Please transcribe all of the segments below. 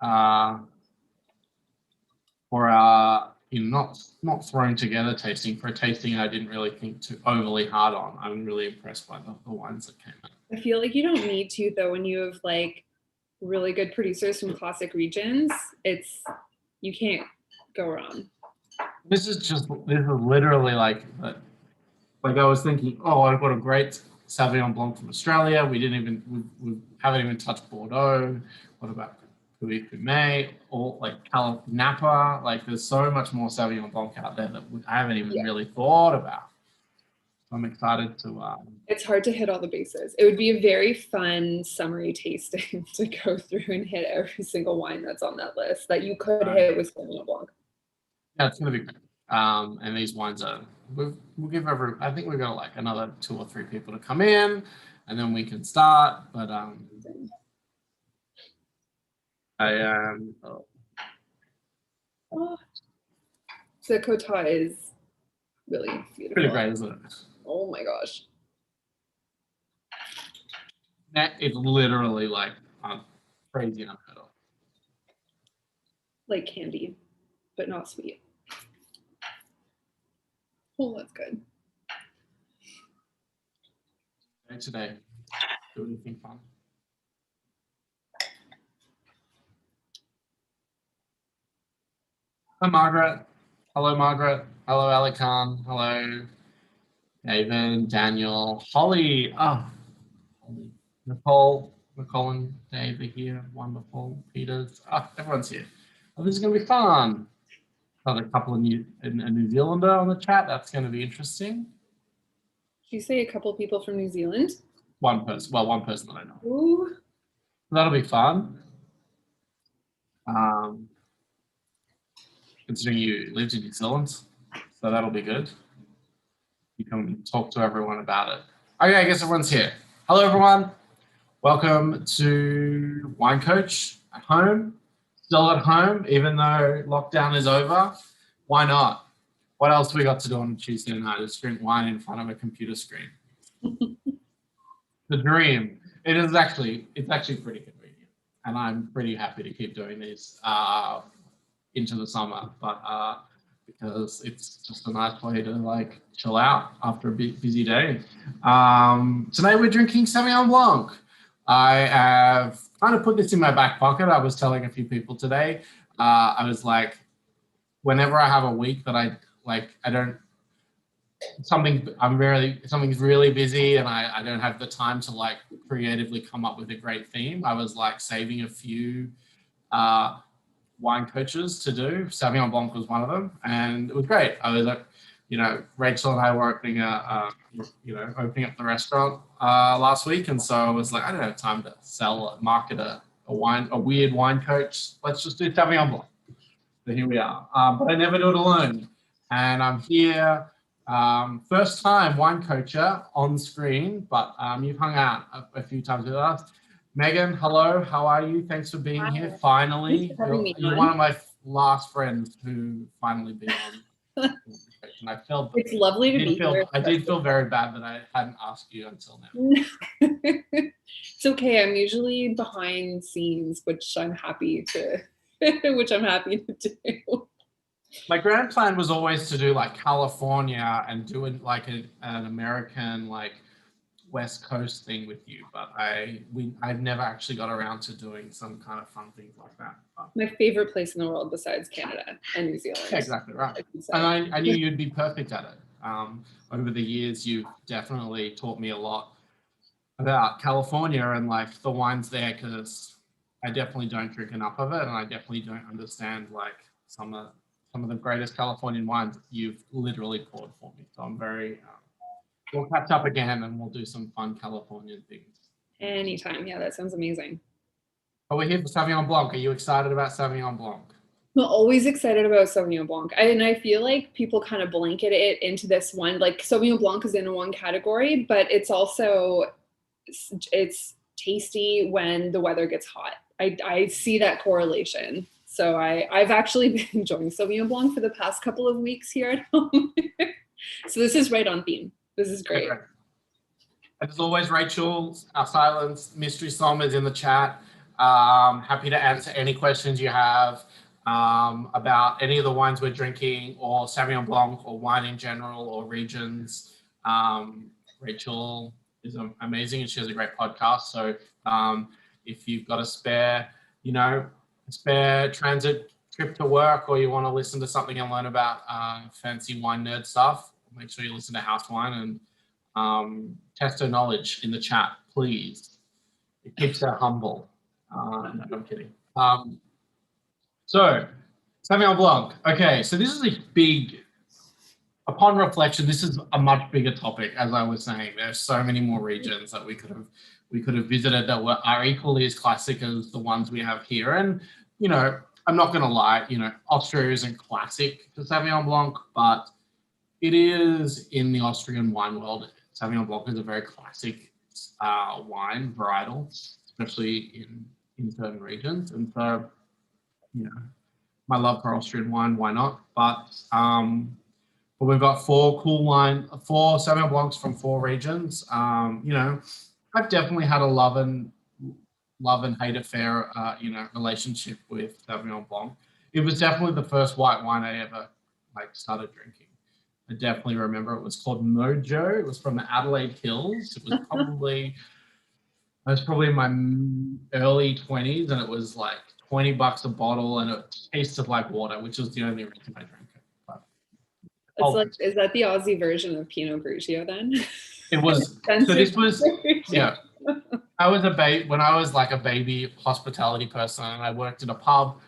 for our not thrown together tasting, for a tasting I didn't really think too overly hard on. I'm really impressed by the wines that came out. I feel like you don't need to though when you have like really good producers from classic regions. You can't go wrong. This is literally like I was thinking, oh, I've got a great Sauvignon Blanc from Australia. We haven't even touched Bordeaux. What about Puy-Fumé or like Napa? Like there's so much more Sauvignon Blanc out there that I haven't even really thought about. So I'm excited to. It's hard to hit all the bases. It would be a very fun summary tasting to go through and hit every single wine that's on that list that you could hit with Sauvignon Blanc. Yeah, it's gonna be great. And these wines are. We'll give I think we've got like another 2 or 3 people to come in, and then we can start. But the Cotard is really beautiful. Pretty great, isn't it? Oh my gosh. That is literally like crazy unheard of. Like candy, but not sweet. Oh, that's good. Today, do anything fun? Hi, Margaret. Hello, Margaret. Hello, Ali Khan. Hello, David, Daniel, Holly. Oh, Nicole and Dave are here. Wonderful. Peters. Everyone's here. Oh, this is going to be fun. Got a couple of New Zealander on the chat. That's going to be interesting. Did you say a couple of people from New Zealand? One person. Well, one person that I know. Ooh. That'll be fun. Considering you lived in New Zealand, so that'll be good. You can talk to everyone about it. Okay, I guess everyone's here. Hello, everyone. Welcome to Wine Coach at home. Still at home, even though lockdown is over. Why not? What else we got to do on Tuesday night is drink wine in front of a computer screen. The dream. It's actually pretty convenient, and I'm pretty happy to keep doing this into the summer, but because it's just a nice way to like chill out after a busy day. Today we're drinking Sauvignon Blanc. I have kind of put this in my back pocket. I was telling a few people today, I was like, whenever I have a week that something's really busy and I don't have the time to like creatively come up with a great theme, I was like saving a few wine coaches to do. Sauvignon Blanc was one of them, and it was great. I was like, Rachel and I were opening up the restaurant last week, and so I was like, I don't have time to market a weird wine coach. Let's just do Sauvignon Blanc. So here we are. But I never do it alone, and I'm here. First time wine coacher on screen, but you've hung out a few times with us. Megan, hello. How are you? Thanks for being here. Finally, you're one of my last friends who finally been on. And I felt it's lovely to be here. I did feel very bad that I hadn't asked you until now. It's okay. I'm usually behind scenes, which I'm happy to do. My grand plan was always to do like California and do it like an American like West Coast thing with you, but I've never actually got around to doing some kind of fun things like that. My favorite place in the world besides Canada and New Zealand. Yeah, exactly right. And I knew you'd be perfect at it. Over the years, you've definitely taught me a lot about California and like the wines there, because I definitely don't drink enough of it, and I definitely don't understand like some of the greatest Californian wines you've literally poured for me. So I'm very. We'll catch up again and we'll do some fun Californian things. Anytime. Yeah, that sounds amazing. But we're here for Sauvignon Blanc. Are you excited about Sauvignon Blanc? I'm always excited about Sauvignon Blanc. And I feel like people kind of blanket it into this one. Like Sauvignon Blanc is in one category, but it's tasty when the weather gets hot. I see that correlation. So I've actually been enjoying Sauvignon Blanc for the past couple of weeks here at home. So this is right on theme. This is great. As always, Rachel, our silence mystery som is in the chat. Happy to answer any questions you have about any of the wines we're drinking, or Sauvignon Blanc, or wine in general, or regions. Rachel is amazing, and she has a great podcast. So if you've got a spare, spare transit trip to work, or you want to listen to something and learn about fancy wine nerd stuff, make sure you listen to House Wine and test her knowledge in the chat, please. It keeps her humble. No, I'm kidding. So, Sauvignon Blanc. Okay, so this is a big, upon reflection, this is a much bigger topic. As I was saying, there's so many more regions that we could have visited that are equally as classic as the ones we have here. And I'm not going to lie, Austria isn't classic to Sauvignon Blanc, but it is in the Austrian wine world. Sauvignon Blanc is a very classic wine varietal, especially in certain regions. And so, my love for Austrian wine, why not? But we've got four Sauvignon Blancs from 4 regions. I've definitely had a love and hate affair, relationship with Sauvignon Blanc. It was definitely the first white wine I ever started drinking. I definitely remember it was called Mojo. It was from the Adelaide Hills. It was probably in my early 20s, and it was like $20 a bottle, and it tasted like water, which was the only reason I drank it. But is that the Aussie version of Pinot Grigio then? It was. So this was, yeah. I was when I was like a baby hospitality person, and I worked in a pub,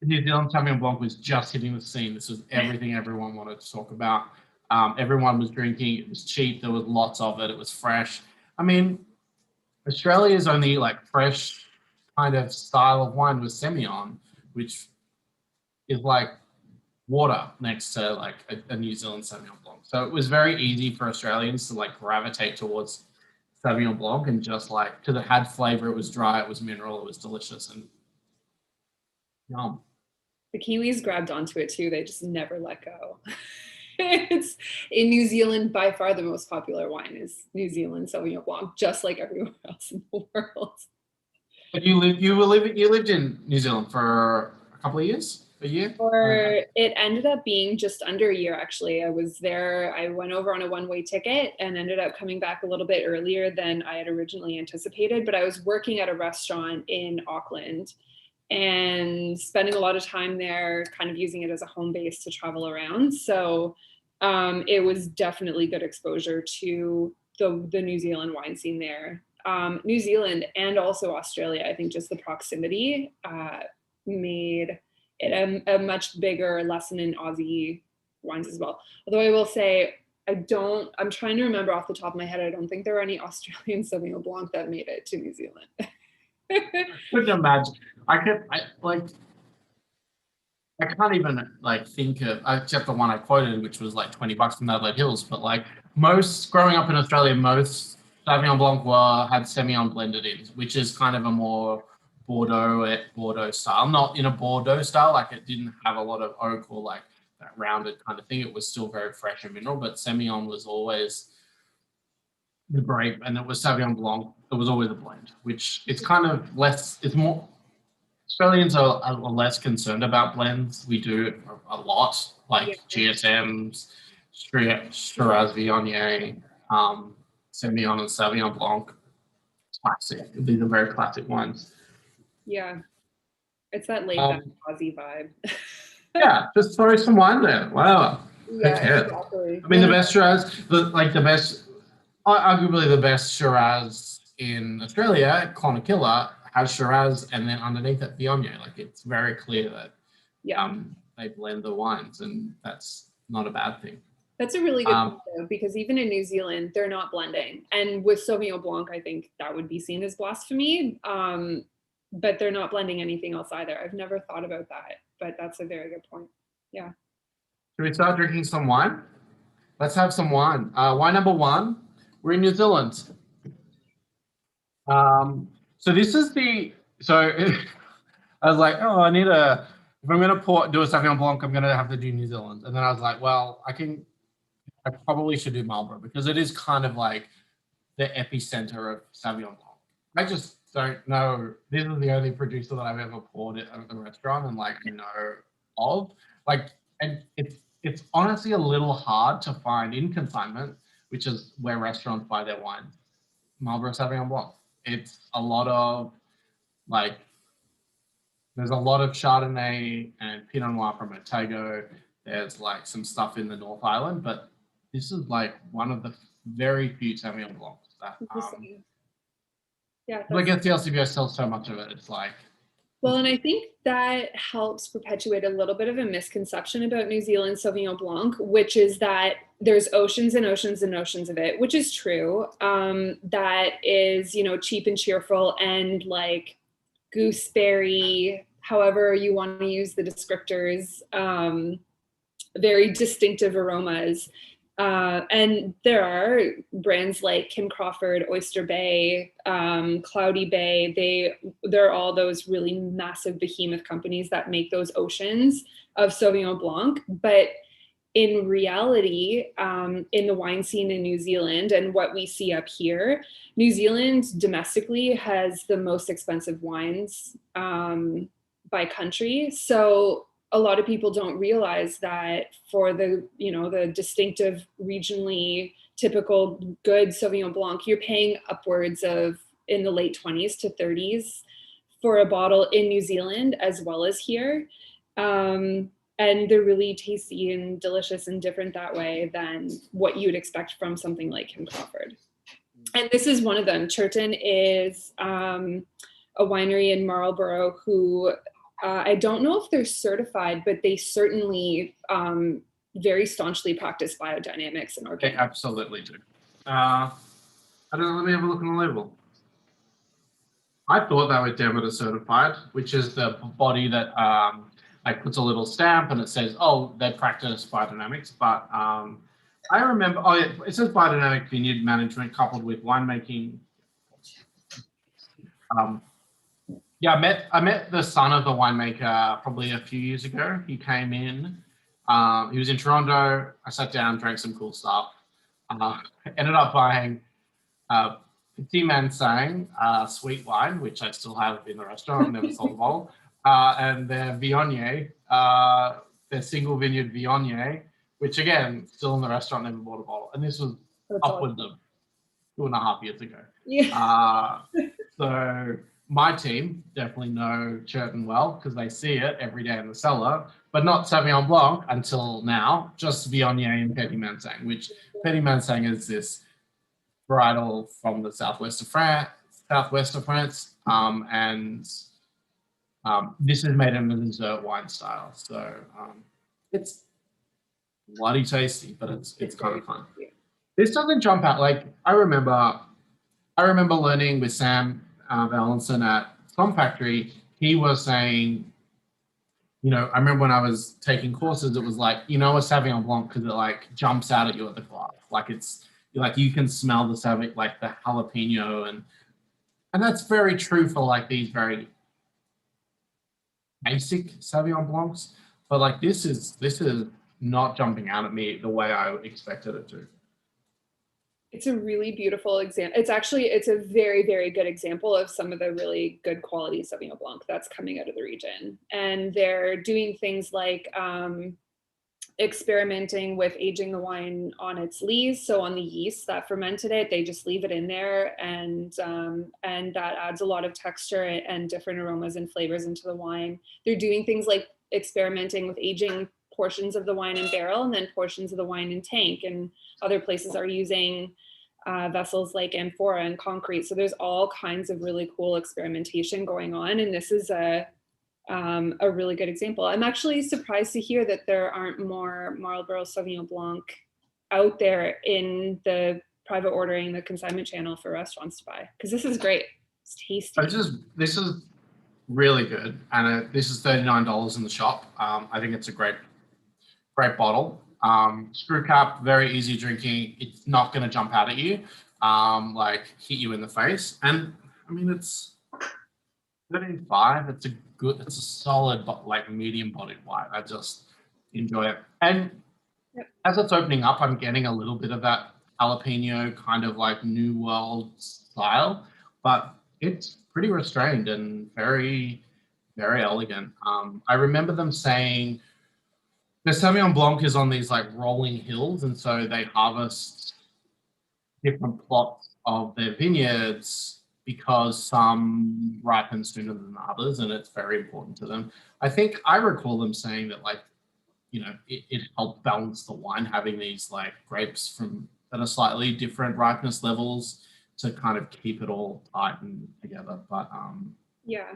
New Zealand Sauvignon Blanc was just hitting the scene. This was everything everyone wanted to talk about. Everyone was drinking. It was cheap. There was lots of it. It was fresh. I mean, Australia's only fresh kind of style of wine was Semillon, which is like water next to a New Zealand Sauvignon Blanc. So it was very easy for Australians to gravitate towards Sauvignon Blanc, and just because it had flavor, it was dry, it was mineral, it was delicious, and yum. The Kiwis grabbed onto it too. They just never let go. It's in New Zealand, by far the most popular wine is New Zealand Sauvignon Blanc, just like everywhere else in the world. But you lived in New Zealand for a couple of years, a year? It ended up being just under a year, actually. I was there. I went over on a one-way ticket and ended up coming back a little bit earlier than I had originally anticipated. But I was working at a restaurant in Auckland and spending a lot of time there, kind of using it as a home base to travel around. So it was definitely good exposure to the New Zealand wine scene there. New Zealand and also Australia, I think just the proximity made it a much bigger lesson in Aussie wines as well. Although I will say, I'm trying to remember off the top of my head, I don't think there are any Australian Sauvignon Blanc that made it to New Zealand. I couldn't imagine. I can't even think of, except the one I quoted, which was $20 from the Adelaide Hills. But growing up in Australia, most Sauvignon Blanc had Semillon blended in, which is kind of a more Bordeaux style. Not in a Bordeaux style, it didn't have a lot of oak or that rounded kind of thing. It was still very fresh and mineral, but Semillon was always the grape, and it was Sauvignon Blanc. It was always a blend, which it's kind of less. It's more. Australians are less concerned about blends. We do a lot, GSMs, Shiraz Viognier, Semillon and Sauvignon Blanc. Classic. These are very classic wines. Yeah, it's that laid back Aussie vibe. Yeah, just throw some wine there. Wow. Yeah, exactly. I mean, the best Shiraz, arguably the best Shiraz in Australia, Clonakilla, has Shiraz, and then underneath it, Viognier. It's very clear that they blend the wines, and that's not a bad thing. That's a really good point, though, because even in New Zealand, they're not blending. And with Sauvignon Blanc, I think that would be seen as blasphemy. But they're not blending anything else either. I've never thought about that, but that's a very good point. Yeah. Should we start drinking some wine? Let's have some wine. Wine number 1. We're in New Zealand. So this is I was like, if I'm going to do a Sauvignon Blanc, I'm going to have to do New Zealand. And then I was like, well, I probably should do Marlborough, because it is kind of the epicenter of Sauvignon Blanc. I just don't know. This is the only producer that I've ever poured at a restaurant and like know of. Like, and it's honestly a little hard to find in consignment, which is where restaurants buy their wine. Marlborough Sauvignon Blanc. It's a lot of like there's a lot of Chardonnay and Pinot Noir from Otago. There's like some stuff in the North Island, but this is like one of the very few Sauvignon Blancs that Yeah, I guess the LCBO sells so much of it. It's like well, and I think that helps perpetuate a little bit of a misconception about New Zealand Sauvignon Blanc, which is that there's oceans and oceans and oceans of it, which is true. That is, you know, cheap and cheerful and like gooseberry, however you want to use the descriptors, very distinctive aromas. And there are brands like Kim Crawford, Oyster Bay, Cloudy Bay. They're all those really massive behemoth companies that make those oceans of Sauvignon Blanc. But in reality, in the wine scene in New Zealand and what we see up here, New Zealand domestically has the most expensive wines by country. So a lot of people don't realize that for the, you know, the distinctive regionally typical good Sauvignon Blanc, you're paying upwards of in the late 20s to 30s for a bottle in New Zealand as well as here. And they're really tasty and delicious and different that way than what you'd expect from something like Kim Crawford. And this is one of them. Churton is a winery in Marlborough who I don't know if they're certified, but they certainly very staunchly practice biodynamics and organic. they absolutely do. I don't know. Let me have a look on the label. I thought they were Demeter certified, which is the body that like puts a little stamp and it says, oh, they practice biodynamics. But I remember, oh yeah, it says biodynamic vineyard management coupled with winemaking. Yeah, I met the son of the winemaker probably a few years ago. He came in. He was in Toronto. I sat down, drank some cool stuff. Ended up buying Petit Mansang sweet wine, which I still have in the restaurant. Never sold a bottle. And their Viognier, their single vineyard Viognier, which again, still in the restaurant, never bought a bottle. And this was upwards of 2.5 years ago. Yeah. So my team definitely know Churton well because they see it every day in the cellar, but not Sauvignon Blanc until now, just Viognier and Petit Mansang, which Petit Mansang is this varietal from the southwest of France, and this is made in a dessert wine style. So it's bloody tasty, but it's kind of fun. This doesn't jump out. Like I remember learning with Sam Valenson at Tom Factory. He was saying, you know, I remember when I was taking courses, it was like, you know, a Sauvignon Blanc because it like jumps out at you at the glass. Like it's like you can smell the Sauvignon, like the jalapeno, and that's very true for like these very basic Sauvignon Blancs. But like this is not jumping out at me the way I expected it to. It's a really beautiful example. It's a very, very good example of some of the really good quality Sauvignon Blanc that's coming out of the region. And they're doing things like experimenting with aging the wine on its lees. So on the yeast that fermented it, they just leave it in there, and that adds a lot of texture and different aromas and flavors into the wine. They're doing things like experimenting with aging portions of the wine in barrel and then portions of the wine in tank, and other places are using vessels like amphora and concrete. So there's all kinds of really cool experimentation going on, and this is a really good example. I'm actually surprised to hear that there aren't more Marlborough Sauvignon Blanc out there in the private ordering, the consignment channel for restaurants to buy, because this is great. It's tasty. This is really good, and this is $39 in the shop. I think it's a great bottle. Screw cap, very easy drinking. It's not going to jump out at you, like hit you in the face. And I mean, it's 35. It's a solid, like medium bodied wine. I just enjoy it. And as it's opening up, I'm getting a little bit of that jalapeno kind of like New World style, but it's pretty restrained and very, very elegant. I remember them saying the Sauvignon Blanc is on these like rolling hills, and so they harvest different plots of their vineyards because some ripen sooner than others, and it's very important to them. I think I recall them saying that, like, it helped balance the wine having these like grapes from that are slightly different ripeness levels to kind of keep it all tight and together. But Yeah.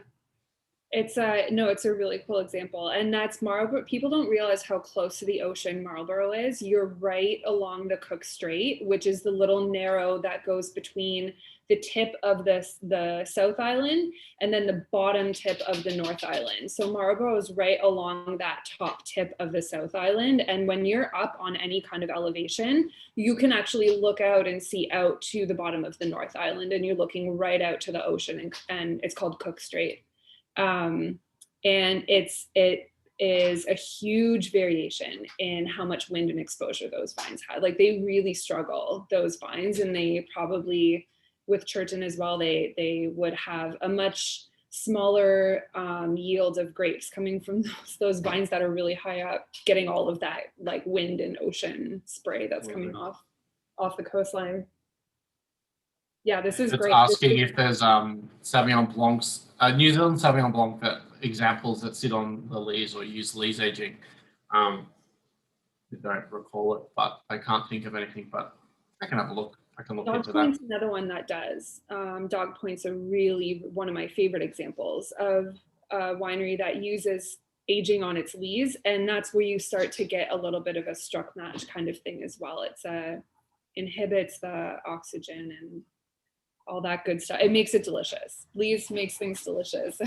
It's a really cool example. And that's Marlborough. People don't realize how close to the ocean Marlborough is. You're right along the Cook Strait, which is the little narrow that goes between the tip of the South Island and then the bottom tip of the North Island. So Marlborough is right along that top tip of the South Island. And when you're up on any kind of elevation, you can actually look out and see out to the bottom of the North Island, and you're looking right out to the ocean, and it's called Cook Strait. And it is a huge variation in how much wind and exposure those vines had. Like, they really struggle, those vines, and they probably, with Churton as well, they would have a much smaller yield of grapes coming from those vines that are really high up, getting all of that like wind and ocean spray that's coming off the coastline. Yeah, this is great. Asking if there's Sauvignon Blancs, New Zealand Sauvignon Blanc examples that sit on the lees or use lees aging. I don't recall it, but I can't think of anything. But I can have a look. I can look Dog into Point's that. another one that does. Dog Point's a really one of my favorite examples of a winery that uses aging on its lees, and that's where you start to get a little bit of a struck match kind of thing as well. It's inhibits the oxygen and all that good stuff. It makes it delicious. Lees makes things delicious.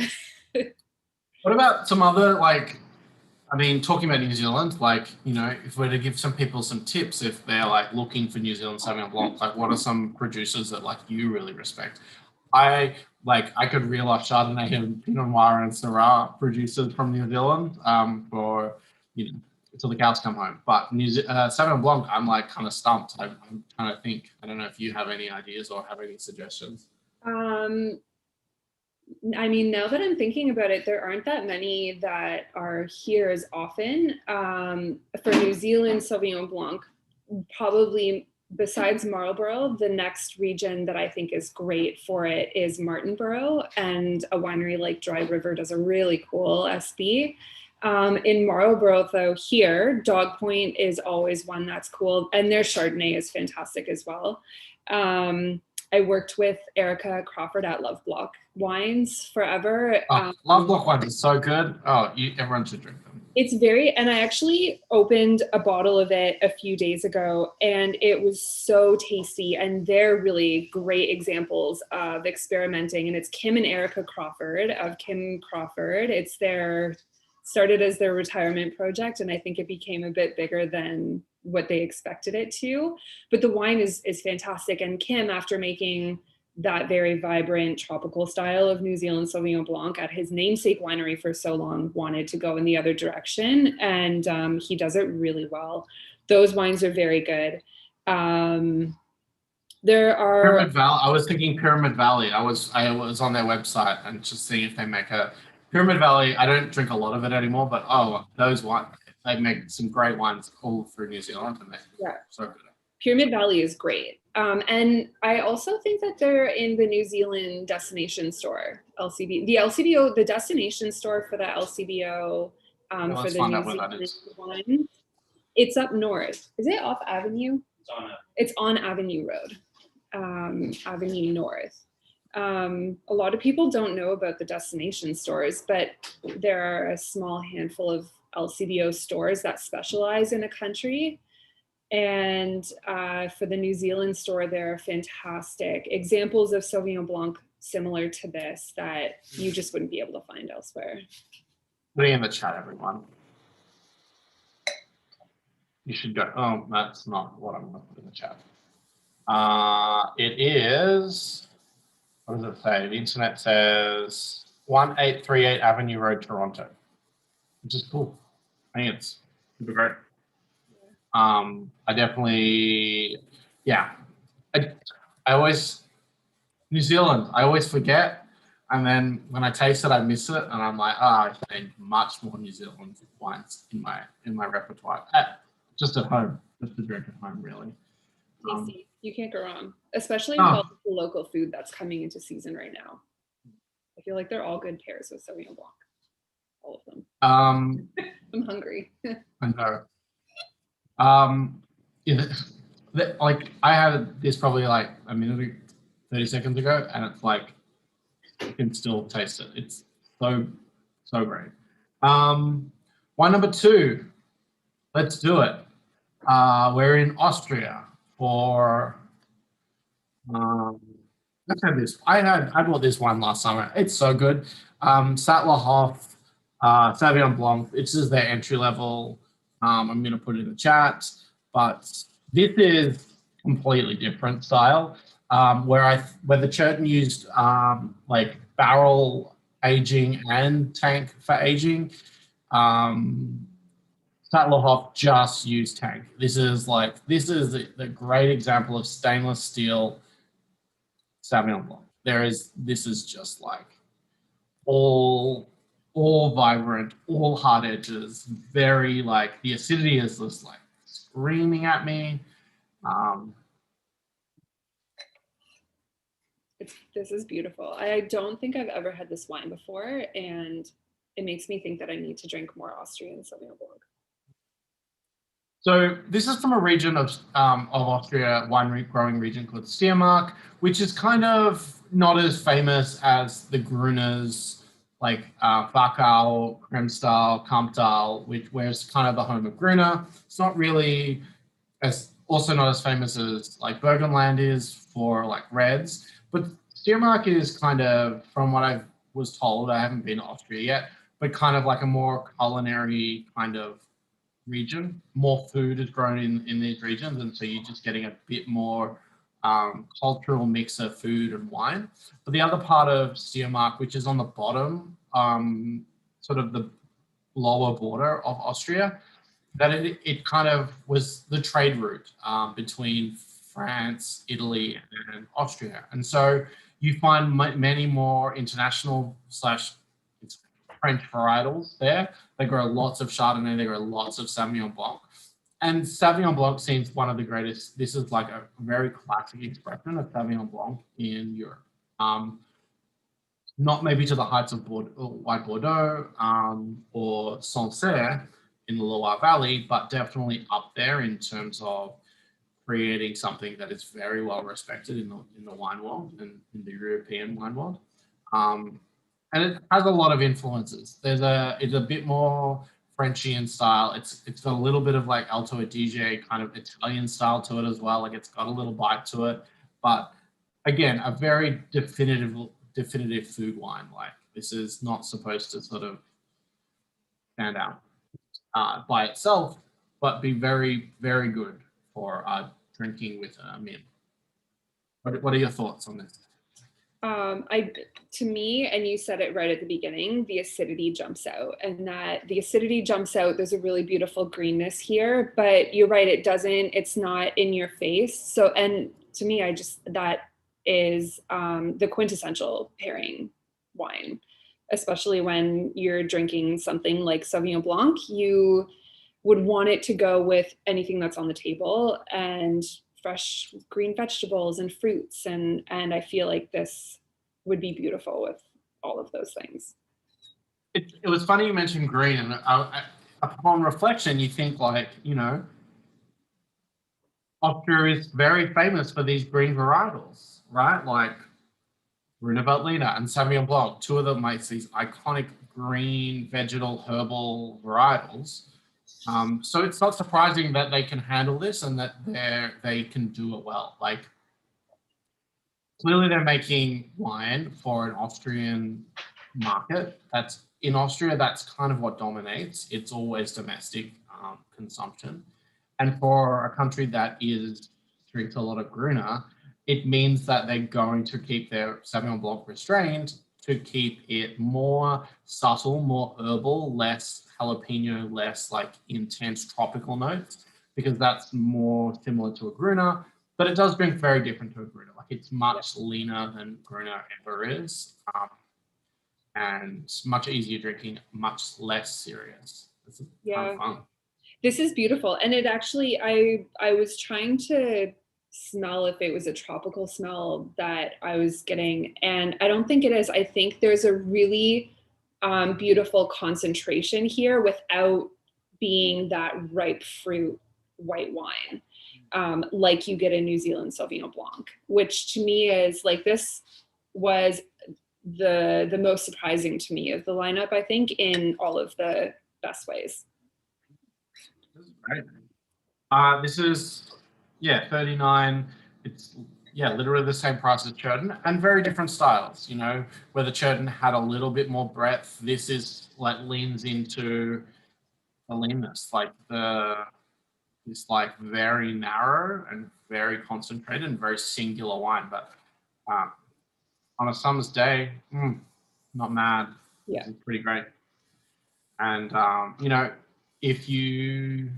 What about some other, like, I mean, talking about New Zealand, like, if we're to give some people some tips, if they're like looking for New Zealand Sauvignon Blanc, like, what are some producers that like you really respect? I could reel off Chardonnay and Pinot Noir and Syrah producers from New Zealand for, until the cows come home. But Sauvignon Blanc, I'm like kind of stumped. I'm trying to think. I don't know if you have any ideas or have any suggestions. I mean, now that I'm thinking about it, there aren't that many that are here as often. For New Zealand Sauvignon Blanc, probably besides Marlborough, the next region that I think is great for it is Martinborough, and a winery like Dry River does a really cool SB. In Marlborough, though, here, Dog Point is always one that's cool, and their Chardonnay is fantastic as well. I worked with Erica Crawford at Love Block Wines forever. Love Block Wines is so good. Oh, everyone should drink them. It's and I actually opened a bottle of it a few days ago, and it was so tasty, and they're really great examples of experimenting. And it's Kim and Erica Crawford of Kim Crawford. It's started as their retirement project, and I think it became a bit bigger than what they expected it to. But the wine is fantastic. And Kim, after making that very vibrant tropical style of New Zealand Sauvignon Blanc at his namesake winery for so long, wanted to go in the other direction, and he does it really well. Those wines are very good. There are Pyramid Valley. I was thinking Pyramid Valley. I was on their website and just seeing if they make a Pyramid Valley. I don't drink a lot of it anymore, but those wines, they make some great wines all through New Zealand, and they're so good. Pyramid Valley is great. And I also think that they're in the New Zealand destination store, LCB. The LCBO, the destination store for the LCBO for the New Zealand wine, it's up north. Is it off Avenue? It's on Avenue Road, Avenue North. A lot of people don't know about the destination stores, but there are a small handful of LCBO stores that specialize in a country. And for the New Zealand store, there are fantastic examples of Sauvignon Blanc similar to this that you just wouldn't be able to find elsewhere. Put it in the chat, everyone. You should go. Oh, that's not what I'm going to put in the chat. It is, what does it say? The internet says 1838 Avenue Road, Toronto, which is cool. I think it's super great. I definitely, I always, New Zealand. I always forget, and then when I taste it, I miss it, and I'm like, I need much more New Zealand wines in my repertoire. Just at home, just to drink at home, really. Tasty. You can't go wrong, especially with Oh, all the local food that's coming into season right now. I feel like they're all good pairs with Sauvignon Blanc. All of them. I'm hungry. I know. Yeah, like I had this probably like a minute, 30 seconds ago, and it's like you can still taste it. It's so great. Wine number two. Let's do it. We're in Austria for. Let's have this. I bought this wine last summer. It's so good. Sattlerhof Sauvignon Blanc. This is their entry level. I'm going to put it in the chat, but this is completely different style. Where the Churton used like barrel aging and tank for aging. Sattlerhof just used tank. This is the great example of stainless steel Sauvignon Blanc. This is just like all vibrant, all hard edges, very like the acidity is just like screaming at me. This is beautiful. I don't think I've ever had this wine before, and it makes me think that I need to drink more Austrian Sauvignon Blanc. So this is from a region of Austria, growing region called Steiermark, which is kind of not as famous as the Gruners, like Wachau, Kremstal, Kamptal, where it's kind of the home of Gruner. It's not really also not as famous as like Burgenland is for like reds, but Steiermark is kind of, from what I was told, I haven't been to Austria yet, but kind of like a more culinary kind of region. More food is grown in these regions, and so you're just getting a bit more cultural mix of food and wine. But the other part of Steiermark, which is on the bottom, sort of the lower border of Austria, that it kind of was the trade route between France, Italy, and Austria. And so you find many more international / French varietals there. They grow lots of Chardonnay, they grow lots of Sauvignon Blanc. And Sauvignon Blanc seems one of the greatest. This is like a very classic expression of Sauvignon Blanc in Europe. Not maybe to the heights of White Bordeaux or Sancerre in the Loire Valley, but definitely up there in terms of creating something that is very well respected in the wine world and in the European wine world. And it has a lot of influences. It's a bit more Frenchy in style. It's got a little bit of like Alto Adige kind of Italian style to it as well. Like it's got a little bite to it, but again, a very definitive food wine. Like this is not supposed to sort of stand out by itself, but be very, very good for drinking with a meal. What are your thoughts on this? To me, and you said it right at the beginning, the acidity jumps out, and that the acidity jumps out. There's a really beautiful greenness here, but you're right, it's not in your face. So, and to me, that is the quintessential pairing wine, especially when you're drinking something like Sauvignon Blanc. You would want it to go with anything that's on the table, and fresh green vegetables and fruits, and I feel like this would be beautiful with all of those things. It was funny you mentioned green, and upon reflection, you think like, Austria is very famous for these green varietals, right? Like Gruner Veltliner and Sauvignon Blanc, two of them makes these iconic green vegetal herbal varietals. So it's not surprising that they can handle this and that they can do it well. Like clearly they're making wine for an Austrian market. That's in Austria, that's kind of what dominates. It's always domestic consumption. And for a country that drinks a lot of Gruner, it means that they're going to keep their Sauvignon Blanc restrained to keep it more subtle, more herbal, less jalapeno, less like intense tropical notes, because that's more similar to a Gruner. but it does drink very different to a Gruner. Like it's much leaner than Gruner ever is, and much easier drinking, much less serious. It's kind of fun. This is beautiful. And it actually, I was trying to smell if it was a tropical smell that I was getting, and I don't think it is. I think there's a really beautiful concentration here without being that ripe fruit white wine, like you get in New Zealand Sauvignon Blanc, which to me is like, this was the most surprising to me of the lineup, I think, in all of the best ways. Right. This is 39. It's literally the same price as Churton, and very different styles. You know, where the Churton had a little bit more breadth, this is like leans into the leanness, like it's like very narrow and very concentrated and very singular wine. But on a summer's day, not mad. Yeah, it's pretty great. And you know, if you're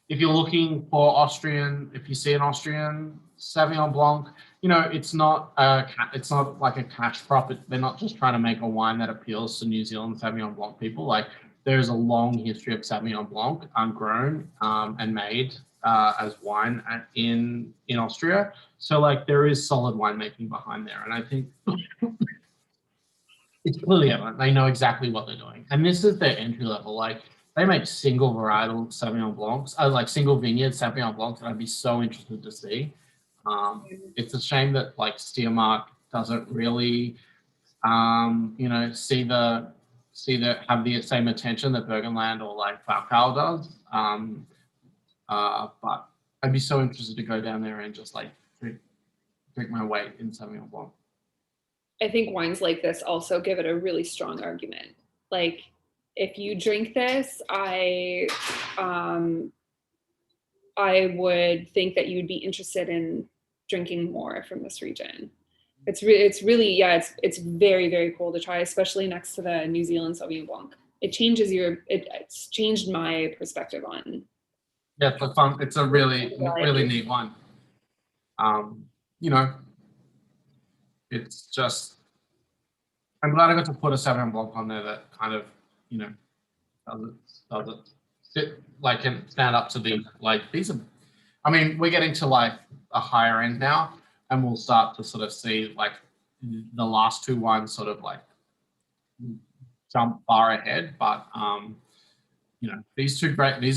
looking for Austrian, if you see an Austrian Sauvignon Blanc, you know, it's not like a cash crop. They're not just trying to make a wine that appeals to New Zealand Sauvignon Blanc people. Like there's a long history of Sauvignon Blanc grown and made as wine in Austria. So like there is solid winemaking behind there, and I think it's clearly evident. They know exactly what they're doing, and this is their entry level. Like they make single varietal Sauvignon Blancs, like single vineyard Sauvignon Blancs, that I'd be so interested to see. It's a shame that like Steiermark doesn't really, you know, have the same attention that Burgenland or like Falcao does. But I'd be so interested to go down there and just like drink my weight in Sauvignon Blanc. I think wines like this also give it a really strong argument. Like if you drink this, I would think that you'd be interested in drinking more from this region. It's really it's very, very cool to try, especially next to the New Zealand Sauvignon Blanc. It's changed my perspective on. Yeah, it's fun. It's a really neat one. You know, it's just, I'm glad I got to put a Sauvignon Blanc on there that kind of, you know, does it sit like and stand up to the, like these are, I mean, we're getting to like a higher end now, and we'll start to sort of see like the last two wines sort of like jump far ahead. But you know, these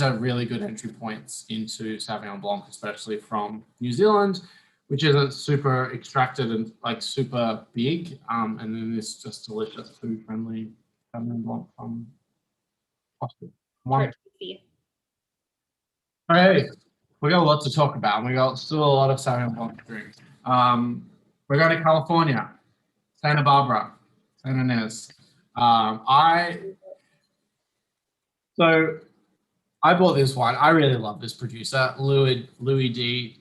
are really good entry points into Sauvignon Blanc, especially from New Zealand, which isn't super extracted and like super big. And then this just delicious food friendly Sauvignon Blanc from Austria. Okay, we got a lot to talk about. We got still a lot of Sauvignon Blanc to drink. We're going to California, Santa Barbara, San Ynez. I bought this wine. I really love this producer, Louis D.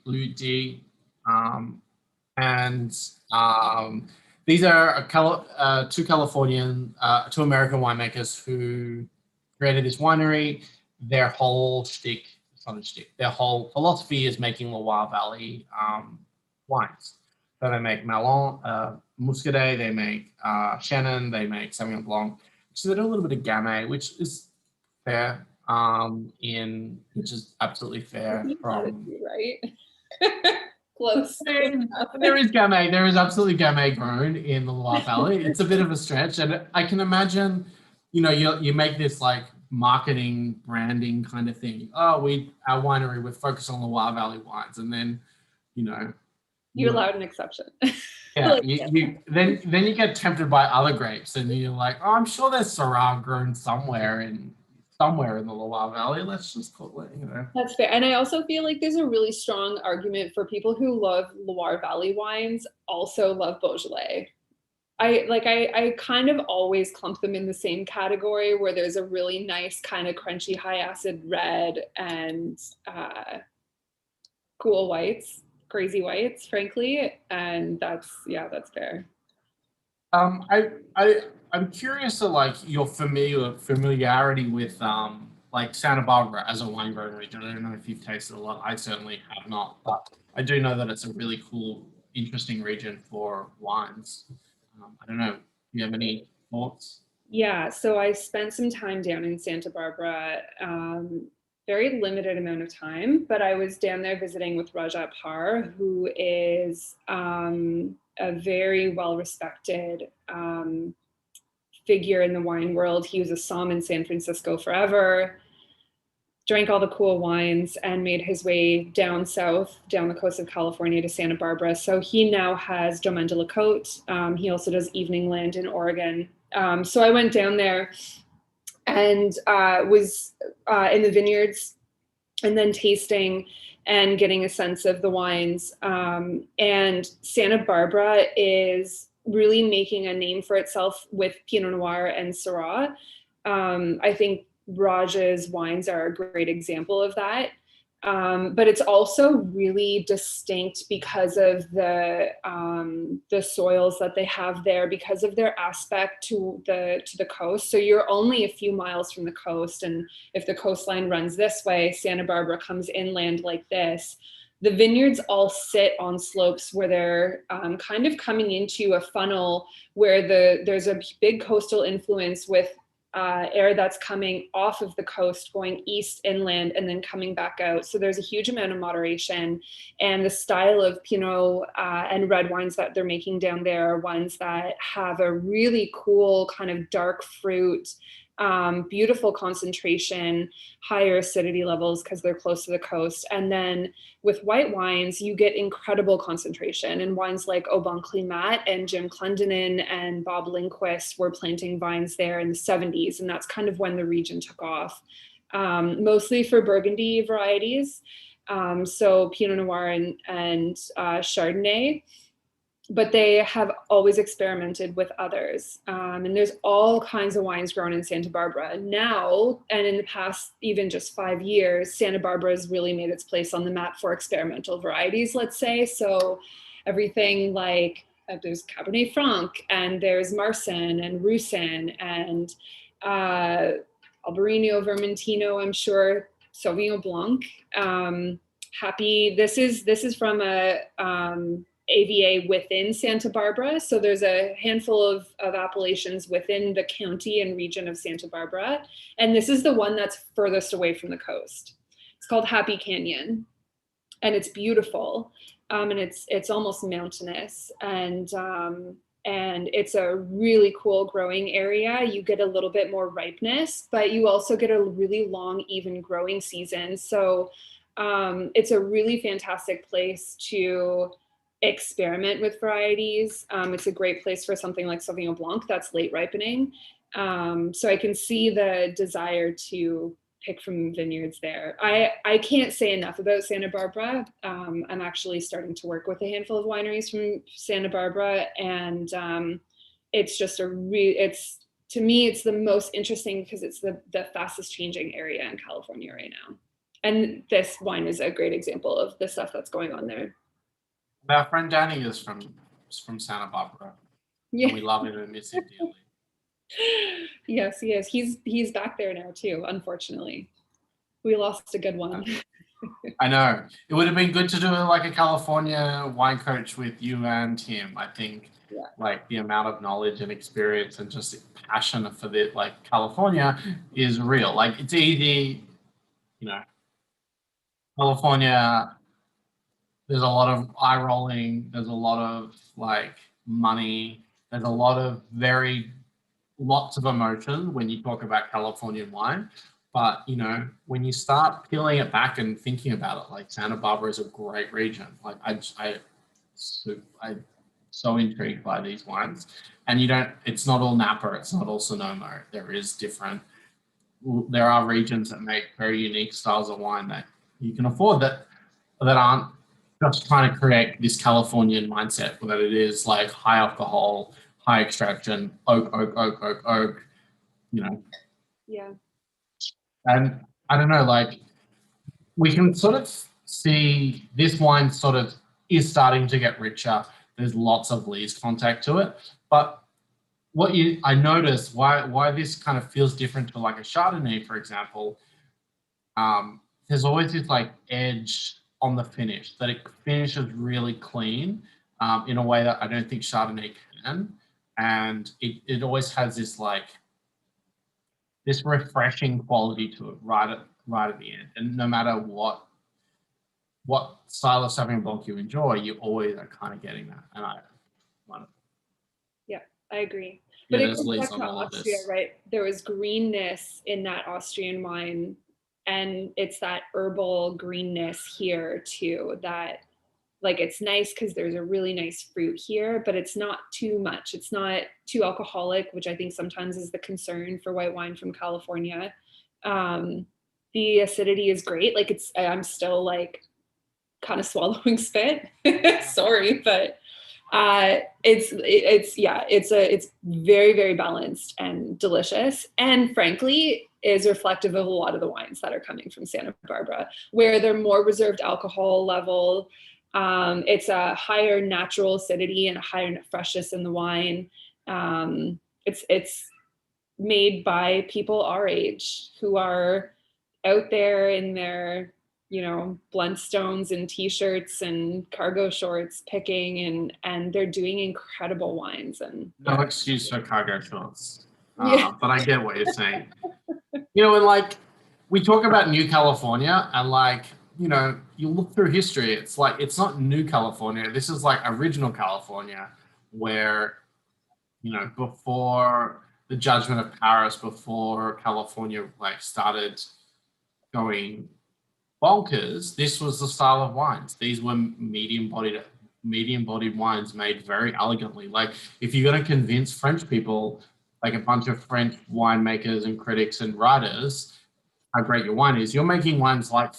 And these are two American winemakers who created this winery. Their whole shtick, it's not a shtick, their whole philosophy is making Loire Valley wines. So they make Malon, Muscadet, they make Chenin, they make Sauvignon Blanc. So they do a little bit of Gamay, which is fair, which is absolutely fair. Right? Close. There is Gamay. There is absolutely Gamay grown in the Loire Valley. It's a bit of a stretch, and I can imagine, you know, you make this like marketing branding kind of thing. Oh, our winery, we're focused on the Loire Valley wines, and then, you know, you allowed an exception. Yeah, then you get tempted by other grapes, and you're like, oh, I'm sure there's Syrah grown somewhere in the Loire Valley. Let's just call it, you know. That's fair. And I also feel like there's a really strong argument for people who love Loire Valley wines also love Beaujolais. I kind of always clump them in the same category, where there's a really nice kind of crunchy high acid red and cool whites, crazy whites, frankly. And that's fair. I'm curious to like your familiarity with like Santa Barbara as a wine growing region. I don't know if you've tasted a lot. I certainly have not, but I do know that it's a really cool, interesting region for wines. I don't know. Do you have any thoughts? Yeah, so I spent some time down in Santa Barbara, very limited amount of time, but I was down there visiting with Rajat Par, who is a very well-respected figure in the wine world. He was a somm in San Francisco forever, drank all the cool wines, and made his way down south, down the coast of California to Santa Barbara. So he now has Domaine de la Côte. He also does Evening Land in Oregon. So I went down there and was in the vineyards and then tasting and getting a sense of the wines. And Santa Barbara is really making a name for itself with Pinot Noir and Syrah. I think Raj's wines are a great example of that. But it's also really distinct because of the soils that they have there, because of their aspect to the coast. So you're only a few miles from the coast, and if the coastline runs this way, Santa Barbara comes inland like this. The vineyards all sit on slopes where they're kind of coming into a funnel where there's a big coastal influence with air that's coming off of the coast, going east inland, and then coming back out. So there's a huge amount of moderation, and the style of Pinot and red wines that they're making down there are ones that have a really cool kind of dark fruit, beautiful concentration, higher acidity levels because they're close to the coast. And then with white wines, you get incredible concentration. And wines like Au Bon Climat and Jim Clendenin and Bob Lindquist were planting vines there in the 70s. And that's kind of when the region took off, mostly for Burgundy varieties. So Pinot Noir and Chardonnay. But they have always experimented with others. And there's all kinds of wines grown in Santa Barbara now, and in the past, even just 5 years, Santa Barbara has really made its place on the map for experimental varieties, let's say. So everything like there's Cabernet Franc, and there's Marsanne and Roussanne, and Albarino, Vermentino, I'm sure, Sauvignon Blanc. This is from a AVA within Santa Barbara. So there's a handful of appellations within the county and region of Santa Barbara. And this is the one that's furthest away from the coast. It's called Happy Canyon. And it's beautiful. And it's almost mountainous. And it's a really cool growing area. You get a little bit more ripeness, but you also get a really long, even growing season. So it's a really fantastic place to experiment with varieties. It's a great place for something like Sauvignon Blanc that's late ripening. So I can see the desire to pick from vineyards there. I can't say enough about Santa Barbara. I'm actually starting to work with a handful of wineries from Santa Barbara, and it's just to me, it's the most interesting because it's the fastest changing area in California right now. And this wine is a great example of the stuff that's going on there. Our friend Danny is from Santa Barbara. Yeah. And we love him and miss him dearly. Yes, he is. He's back there now too, unfortunately. We lost a good one. I know. It would have been good to do like a California wine coach with you and him. I think like the amount of knowledge and experience and just passion for this, like California is real. Like it's easy, California, there's a lot of eye rolling, there's a lot of like money, there's a lot of lots of emotion when you talk about Californian wine. But when you start peeling it back and thinking about it, like Santa Barbara is a great region. Like I'm so intrigued by these wines. And it's not all Napa, it's not all Sonoma. There are regions that make very unique styles of wine that you can afford that aren't just trying to create this Californian mindset, that it is like high alcohol, high extraction, oak, Yeah. And I don't know, like we can sort of see this wine sort of is starting to get richer. There's lots of lees contact to it. But I noticed why this kind of feels different to like a Chardonnay, for example. There's always this like edge on the finish, that it finishes really clean in a way that I don't think Chardonnay can. And it always has this like this refreshing quality to it right at the end. And no matter what style of Sauvignon Blanc you enjoy, you always are kind of getting that. And I love it. Yeah, I agree. But Yeah, it there's goes leaves back on to all of Austria, this. right? There was greenness in that Austrian wine, and it's that herbal greenness here too. That like it's nice because there's a really nice fruit here, but it's not too much. It's not too alcoholic, which I think sometimes is the concern for white wine from California. The acidity is great. Like I'm still like kind of swallowing spit. Sorry, but it's very, very balanced and delicious, and frankly is reflective of a lot of the wines that are coming from Santa Barbara, where they're more reserved alcohol level. It's a higher natural acidity and a higher freshness in the wine. It's made by people our age who are out there in their Blundstones and t-shirts and cargo shorts picking, and they're doing incredible wines. And No excuse for cargo shorts. yeah, But I get what you're saying. And like we talk about New California, and like, you look through history, it's like it's not New California. This is like original California, where, before the judgment of Paris, before California like started going bonkers, this was the style of wines. These were medium-bodied wines made very elegantly. Like if you're going to convince French people, like a bunch of French winemakers and critics and writers, how great your wine is, you're making wines like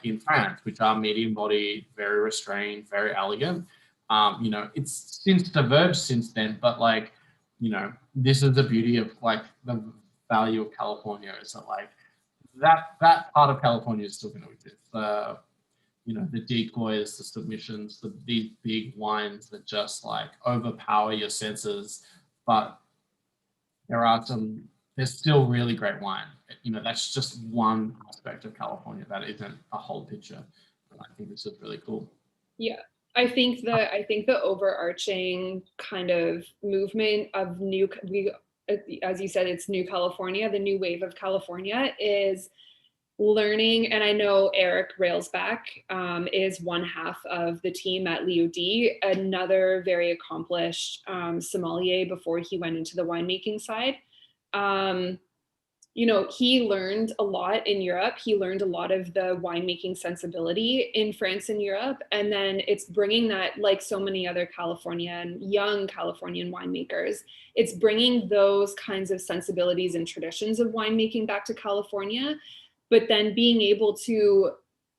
in France, which are medium-bodied, very restrained, very elegant. It's since diverged since then, but like, this is the beauty of like the value of California, is that like that part of California is still going to exist. The decoys, the submissions, these big wines that just like overpower your senses, but there's still really great wine. That's just one aspect of California. That isn't a whole picture. And I think this is really cool. yeah. I think the overarching kind of movement of as you said, it's New California. The new wave of California is learning, and I know Eric Railsback is one half of the team at Leo D, another very accomplished sommelier before he went into the winemaking side. He learned a lot in Europe. He learned a lot of the winemaking sensibility in France and Europe. And then it's bringing that, like so many other young Californian winemakers, it's bringing those kinds of sensibilities and traditions of winemaking back to California, but then being able to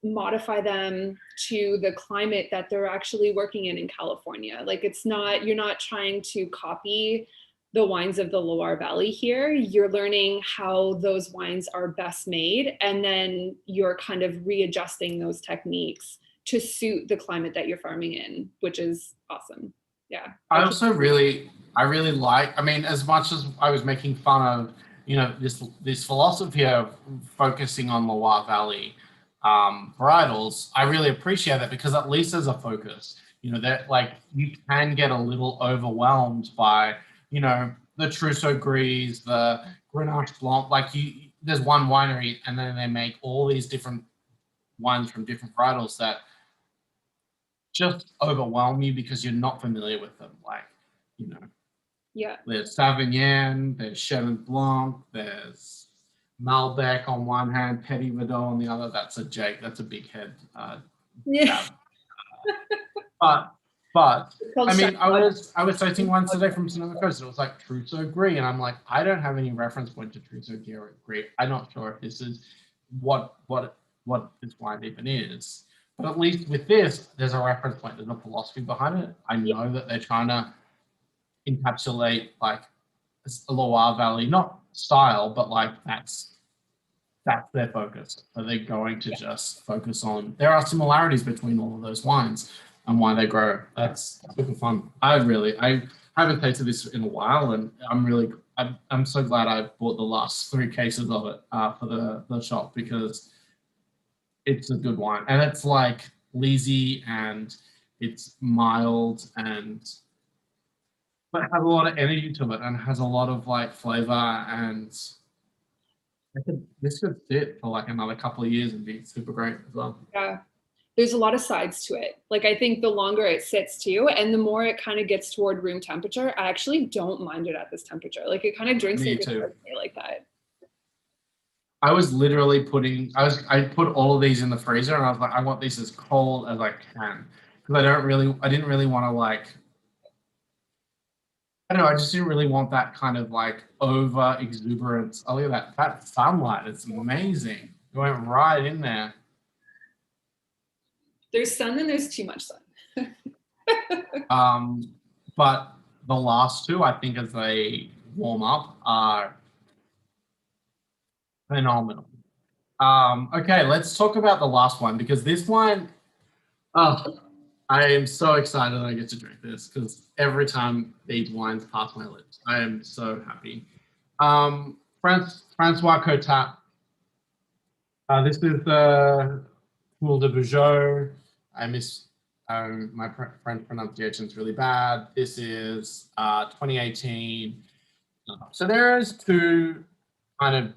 modify them to the climate that they're actually working in California. Like you're not trying to copy the wines of the Loire Valley here. You're learning how those wines are best made, and then you're kind of readjusting those techniques to suit the climate that you're farming in, which is awesome. Yeah. I really like, as much as I was making fun of, this philosophy of focusing on Loire Valley varietals, I really appreciate that, because at least there's a focus. That like you can get a little overwhelmed by, the Trousseau Gris, the Grenache Blanc. Like there's one winery, and then they make all these different wines from different varietals that just overwhelm you because you're not familiar with them. Like, yeah, there's Sauvignon, there's Chenin Blanc, there's Malbec on one hand, Petit Verdot on the other. That's a big head. yeah. But I was tasting ones today from Sonoma Coast. It was like Trousseau Gris, and I'm like, I don't have any reference point to Trousseau Gris. I'm not sure if this is what this wine even is. But at least with this, there's a reference point. There's a philosophy behind it. I know that they're trying to encapsulate like a Loire Valley, not style, but like that's their focus. So they're going to just focus on. There are similarities between all of those wines and why they grow. That's super fun. I haven't tasted this in a while, and I'm so glad I bought the last 3 cases of it for the shop, because it's a good wine, and it's like lazy and it's mild and but it has a lot of energy to it and has a lot of like flavor and this could sit for like another couple of years and be super great as well. Yeah. There's a lot of sides to it. Like I think the longer it sits too, and the more it kind of gets toward room temperature, I actually don't mind it at this temperature. Like it kind of drinks Me like too. like that. I was literally I put all of these in the freezer and I was like, I want these as cold as I can because I didn't really want to like, I don't know, I just didn't really want that kind of like over exuberance. Oh, look at that sunlight. It's amazing. It went right in there. There's sun and there's too much sun. But the last two, I think, as they warm up, are phenomenal. Okay, let's talk about the last one because this one, oh, I am so excited that I get to drink this because every time these wines pass my lips, I am so happy. Francois Cotat. This is the Poule de Beaujeu. I miss my French pronunciation is really bad. This is 2018. So there's two kind of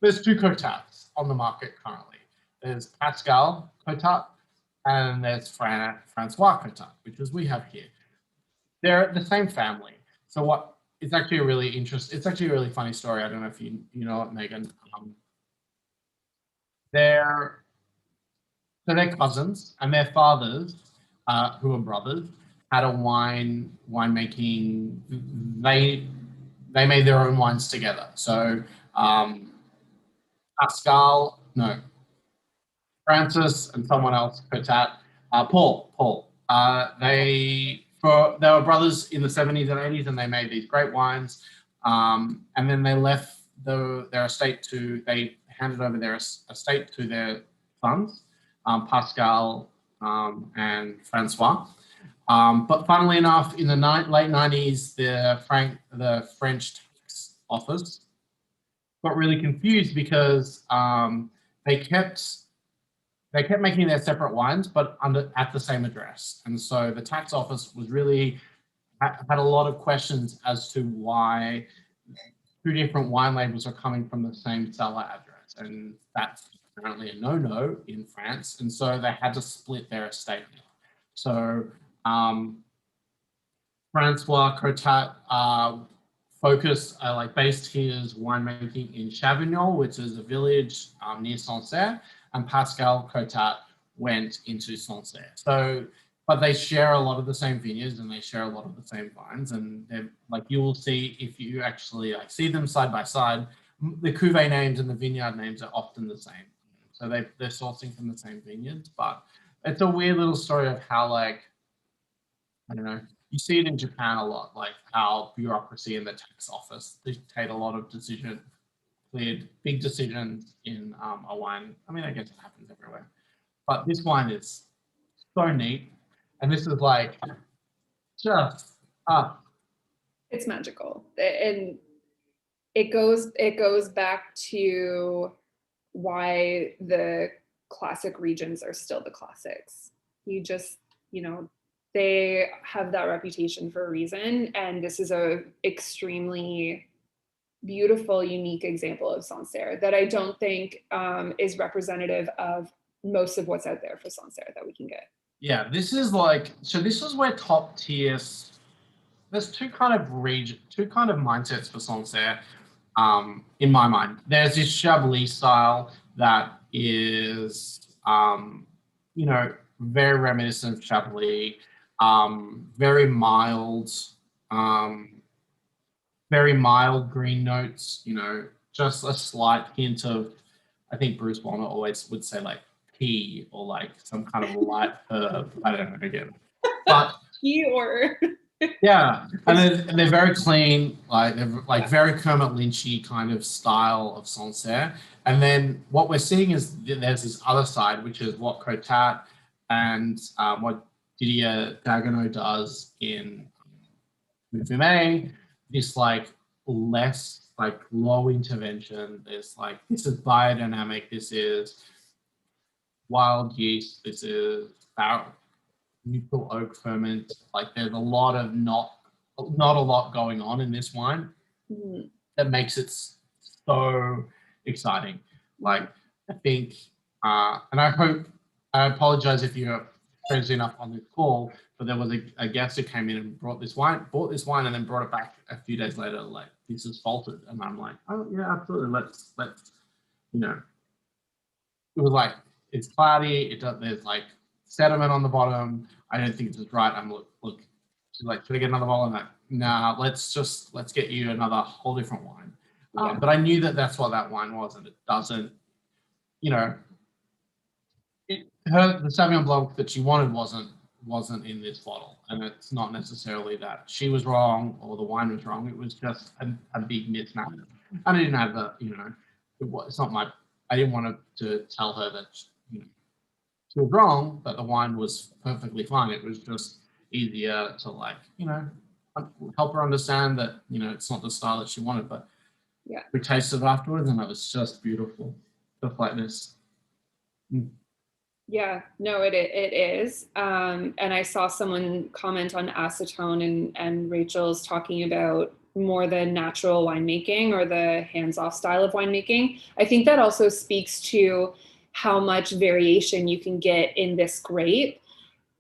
there's two Cotats on the market currently. There's Pascal Cotat and there's Francois Cotat, which is we have here. They're the same family. So what? It's actually a really interesting. It's actually a really funny story. I don't know if you know it, Megan. They're they're cousins, and their fathers, who are brothers, had a winemaking. They made their own wines together. So Pascal, no, Francis, and someone else, Cotat, Paul. They were brothers in the 70s and 80s, and they made these great wines. And then they left their estate they handed over their estate to their sons, Pascal and Francois. But funnily enough, in the late 90s, the French tax office got really confused because they kept making their separate wines, but at the same address. And so the tax office was really had a lot of questions as to why two different wine labels are coming from the same seller address. And that's apparently a no-no in France. And so they had to split their estate. So Francois Cotat based his winemaking in Sauvignon, which is a village near Sancerre, and Pascal Cotat went into Sancerre. So, but they share a lot of the same vineyards and they share a lot of the same vines, and like you will see if you actually like see them side by side, the cuvee names and the vineyard names are often the same. So they're sourcing from the same vineyards, but it's a weird little story of how like I don't know. You see it in Japan a lot, like how bureaucracy in the tax office dictate a lot of big decisions in a wine. I mean, I guess it happens everywhere, but this wine is so neat, and this is like just It's magical, and it goes back to why the classic regions are still the classics. They have that reputation for a reason, and this is a extremely beautiful, unique example of Sancerre that I don't think is representative of most of what's out there for Sancerre that we can get. Yeah, this is where top tier. There's two kind of mindsets for Sancerre. In my mind, there's this Chablis style that is, very reminiscent of Chablis. Very mild, green notes, just a slight hint of, I think Bruce Warner always would say like pea or like some kind of light herb. I don't know again. But Pea or yeah, and they're very clean, they're like very Kermit Lynchy kind of style of Sancerre. And then what we're seeing is there's this other side, which is what Cotat and what Didier Dagenot does in Fumé, this like less like low intervention. There's like, this is biodynamic. This is wild yeast. This is neutral oak ferment. Like there's a lot of not a lot going on in this wine that makes it so exciting. Like I think, and I apologize if you're crazy enough on this call, but there was a guest who came in and bought this wine, and then brought it back a few days later, like, this is faltered. And I'm like, oh yeah, absolutely. Let's, you know, it was like, it's cloudy. There's like sediment on the bottom. I don't think this is right. I'm look, she's like, should I get another bottle? I'm like, nah, let's get you another whole different wine. Yeah. But I knew that that's what that wine was, and it doesn't, you know, the Sauvignon Blanc that she wanted wasn't in this bottle, and it's not necessarily that she was wrong or the wine was wrong. It was just a big mismatch. I didn't have the, you know, it's not my. I didn't want to tell her that, you know, she was wrong, but the wine was perfectly fine. It was just easier to, like, you know, help her understand that, you know, it's not the style that she wanted. But yeah, we tasted it afterwards, and it was just beautiful. The flatness. Yeah, no, it is. And I saw someone comment on acetone, and Rachel's talking about more the natural winemaking or the hands-off style of winemaking. I think that also speaks to how much variation you can get in this grape.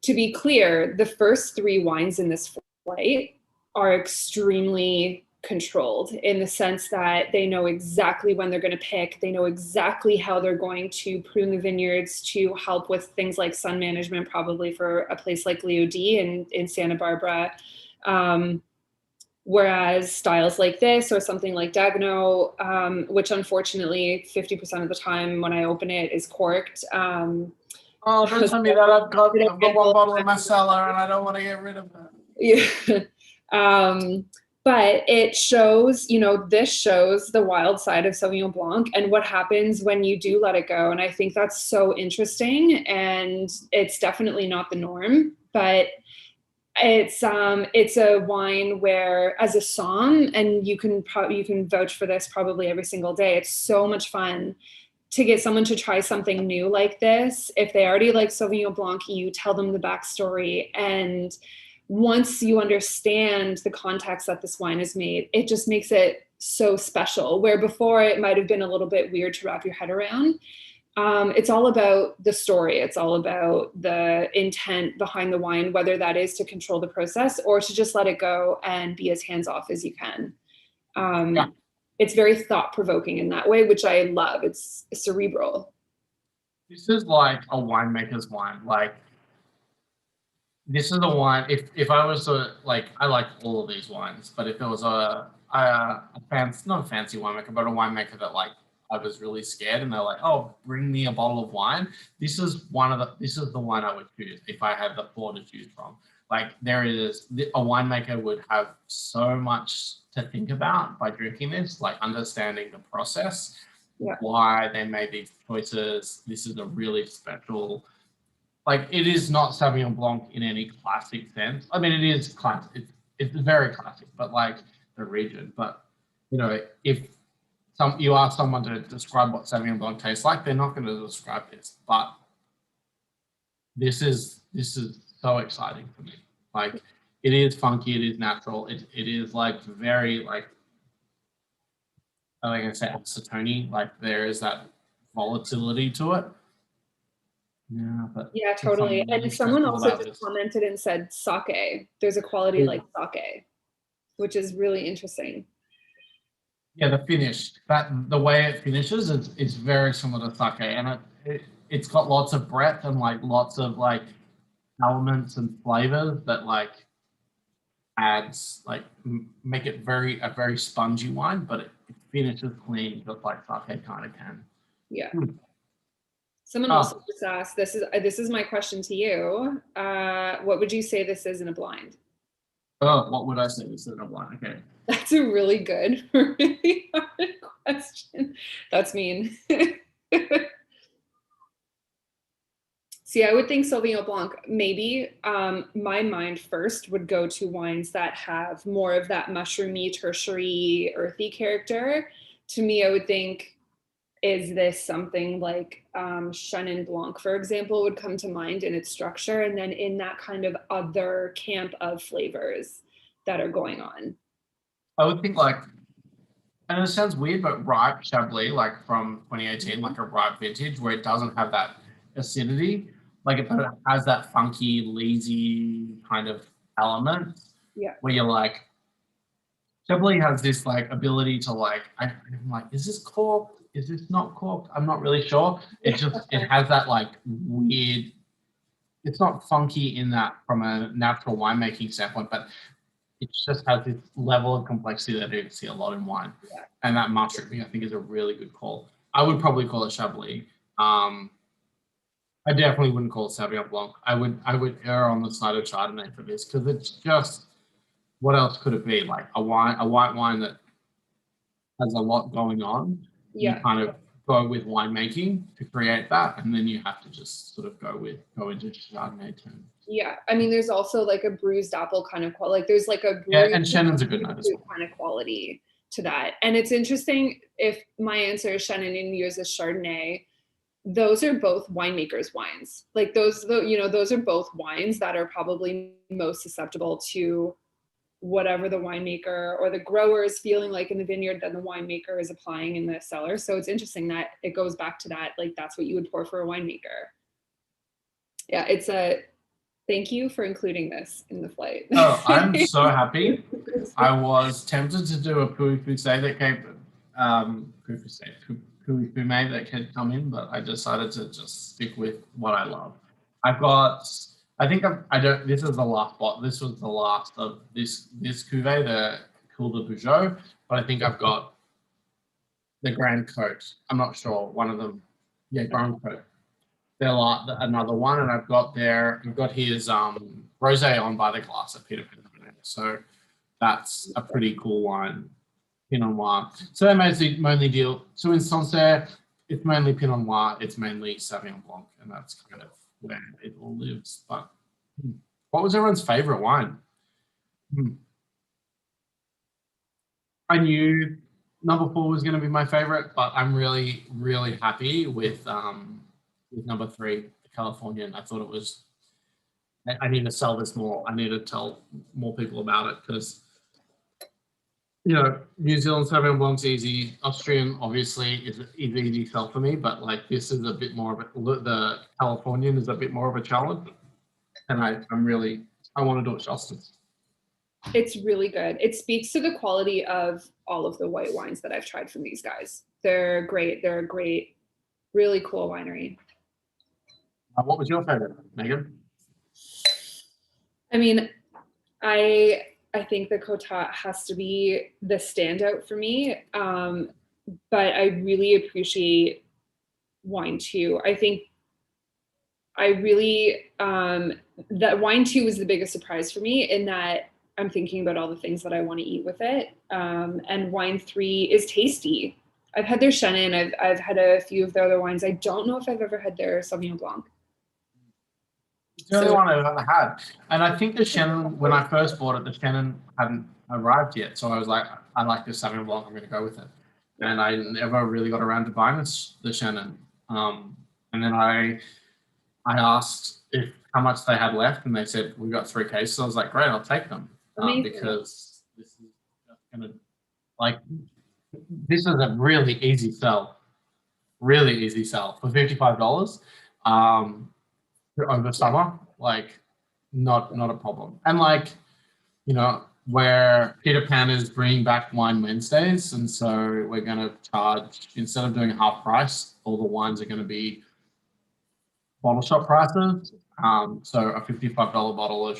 To be clear, the first 3 wines in this flight are extremely controlled in the sense that they know exactly when they're going to pick. They know exactly how they're going to prune the vineyards to help with things like sun management, probably for a place like Leo D in Santa Barbara. Whereas styles like this or something like Dagno, which unfortunately 50% of the time when I open it is corked. Oh, don't tell me that. I've got one bottle in my cellar and I don't want to get rid of that. Yeah. But it shows, you know, this shows the wild side of Sauvignon Blanc and what happens when you do let it go. And I think that's so interesting, and it's definitely not the norm, but it's a wine where, as a somm, and you can vouch for this probably every single day, it's so much fun to get someone to try something new like this. If they already like Sauvignon Blanc, you tell them the backstory, and once you understand the context that this wine is made, it just makes it so special, where before it might have been a little bit weird to wrap your head around. It's all about the story. It's all about the intent behind the wine, whether that is to control the process or to just let it go and be as hands-off as you can. Yeah. It's very thought-provoking in that way, which I love. It's cerebral. This is like a winemaker's wine. Like, this is a wine, if I was to, like, I like all of these wines, but if there was not a fancy winemaker, but a winemaker that, like, I was really scared and they're like, oh, bring me a bottle of wine, this is the wine I would choose if I had the 4 to choose from. Like, a winemaker would have so much to think about by drinking this, like understanding the process, why they made these choices. This is a really special, like, it is not Sauvignon Blanc in any classic sense. I mean, it is classic. It's very classic, but like the region. But, you know, if you ask someone to describe what Sauvignon Blanc tastes like, they're not going to describe this. But this is so exciting for me. Like, it is funky. It is natural. It is like very, like I say, acetone. Like, there is that volatility to it. Yeah, totally. And someone also just commented and said sake. There's a quality like sake, which is really interesting. Yeah, the finish, the way it finishes is very similar to sake, and it's got lots of breadth and like lots of like elements and flavors that like adds, like, make it a very spongy wine, but it finishes clean just like sake kind of can. Yeah. Someone also just asked, this is my question to you. What would you say this is in a blind? Oh, what would I say this is in a blind? Okay. That's a really good, really hard question. That's mean. See, I would think Sauvignon Blanc, maybe. My mind first would go to wines that have more of that mushroomy, tertiary, earthy character. To me, I would think, is this something like Chenin Blanc, for example, would come to mind in its structure, and then in that kind of other camp of flavors that are going on. I would think like, and it sounds weird, but ripe Chablis, like from 2018, like a ripe vintage, where it doesn't have that acidity, like it has that funky, lazy kind of element, Yeah. where you're like, Chablis has this like ability to like, I'm like, is this corked? Is this not corked? I'm not really sure. It has that like weird. It's not funky in that from a natural winemaking standpoint, but it just has this level of complexity that you see a lot in wine. Yeah. And that mushrooming, I think, is a really good call. I would probably call it Chablis. I definitely wouldn't call it Sauvignon Blanc. I would err on the side of Chardonnay for this because it's just, what else could it be? Like a white wine that has a lot going on. Yeah. You kind of go with winemaking to create that, and then you have to just sort of go into Chardonnay terms. Yeah, I mean, there's also like a bruised apple kind of quality. Like there's like a bruised and Shannon's a good note as well. Kind of quality to that. And it's interesting, if my answer is Shannon and yours is Chardonnay, those are both winemakers' wines. Like those are both wines that are probably most susceptible to whatever the winemaker or the grower is feeling like in the vineyard that the winemaker is applying in the cellar. So it's interesting that it goes back to that, like that's what you would pour for a winemaker. Yeah, thank you for including this in the flight. Oh, I'm so happy. I was tempted to do a Puy Fusé that came, Puy Fumé that could come in, but I decided to just stick with what I love. This is the last bot. This was the last of this cuvee, the Cool de Bougeot, but I think I've got the Grand Cote. I'm not sure. One of them, yeah, Grand Cote. They're like another one, and I've got his rosé on by the glass at Peter Pan. So that's a pretty cool wine, Pinot Noir. So they mainly deal. So in Sancerre, it's mainly Pinot Noir. It's mainly Sauvignon Blanc, and that's kind of where it all lives. But what was everyone's favorite wine? I knew number 4 was going to be my favorite, but I'm really, really happy with number 3, the Californian. I thought it was, I need to sell this more. I need to tell more people about it because, New Zealand Sauvignon Blanc's easy. Austrian, obviously, is easy sell for me, but like this is a bit more of the Californian is a bit more of a challenge. And I want to do it justice. It's really good. It speaks to the quality of all of the white wines that I've tried from these guys. They're great. They're a great, really cool winery. What was your favorite, Megan? I mean, I think the Cotat has to be the standout for me, but I really appreciate wine 2. I think that wine 2 was the biggest surprise for me in that I'm thinking about all the things that I want to eat with it. And wine 3 is tasty. I've had their Chenin. I've had a few of their other wines. I don't know if I've ever had their Sauvignon Blanc. It's the only one I've ever had. And I think the Chenin, when I first bought it, the Chenin hadn't arrived yet. So I was like, I like this Sauvignon Blanc, I'm going to go with it. And I never really got around to buying the Chenin. And then I asked how much they had left, and they said, we've got 3 cases. So I was like, great, I'll take them. Because this is just going to, like, this is a really easy sell for $55 over summer, like not a problem. And like, where Peter Pan is bringing back Wine Wednesdays, and so we're going to charge, instead of doing half price, all the wines are going to be bottle shop prices. So a $55 bottle of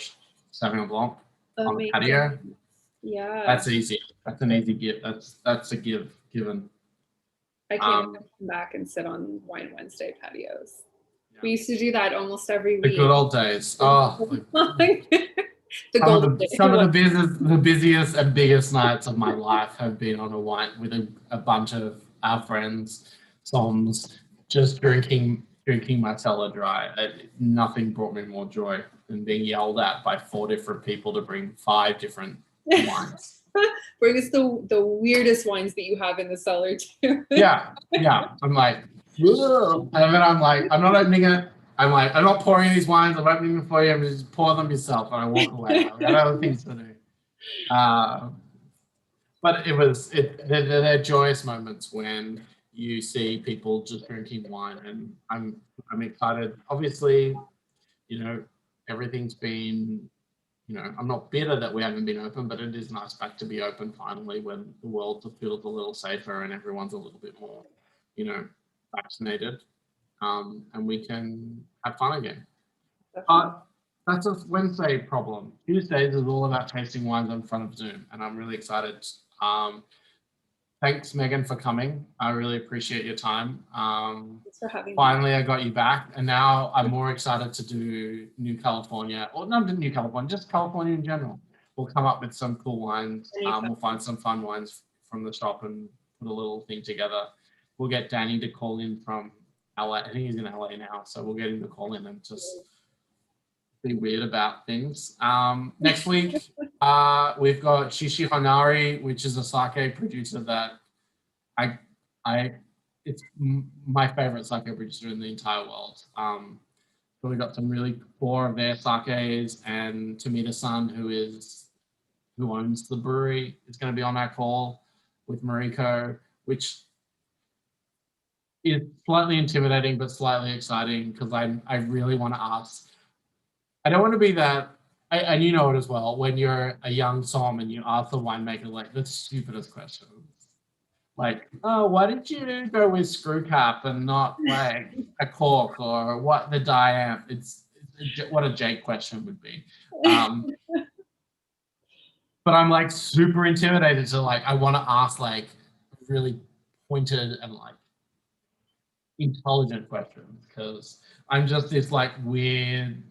Sauvignon Blanc on the patio. Yeah, that's easy. That's an easy give. That's a given. I can't come back and sit on Wine Wednesday patios. Yeah. We used to do that almost every week. The good old days. Oh, some of the busiest and biggest nights of my life have been on a wine with a bunch of our friends, Soms, just drinking drinking my cellar dry. Nothing brought me more joy than being yelled at by 4 different people to bring 5 different wines. Bring us the weirdest wines that you have in the cellar too. Yeah. I'm like, ugh. And then I'm like, I'm not opening it. I'm like, I'm not pouring these wines. I'm opening them for you. I'm just pour them yourself, and I walk away. I got other things to do. But they're joyous moments when you see people just drinking wine, and I'm excited. Obviously, everything's been, I'm not bitter that we haven't been open, but it is nice back to be open finally when the world feels a little safer and everyone's a little bit more, vaccinated, and we can have fun again. That's a Wednesday problem. Tuesdays is all about tasting wines in front of Zoom, and I'm really excited. Thanks, Megan, for coming. I really appreciate your time. Thanks for having me. Finally, I got you back, and now I'm more excited to do New California, or not New California, just California in general. We'll come up with some cool wines. We'll find some fun wines from the shop and put a little thing together. We'll get Danny to call in from LA. I think he's in LA now, so we'll get him to call in and just be weird about things. Next week, we've got Shishi Honari, which is a sake producer that it's my favorite sake producer in the entire world. So we got some really core of their sakes, and Tomita-san, who owns the brewery, is going to be on our call with Mariko, which is slightly intimidating but slightly exciting because I really want to ask. I don't want to be that, and you know it as well, when you're a young som and you ask the winemaker like the stupidest questions. Like, oh, why did you go with screw cap and not like a cork, or what the diameter? It's what a Jake question would be. But I'm like super intimidated to like, I want to ask like really pointed and like intelligent questions because I'm just this like weird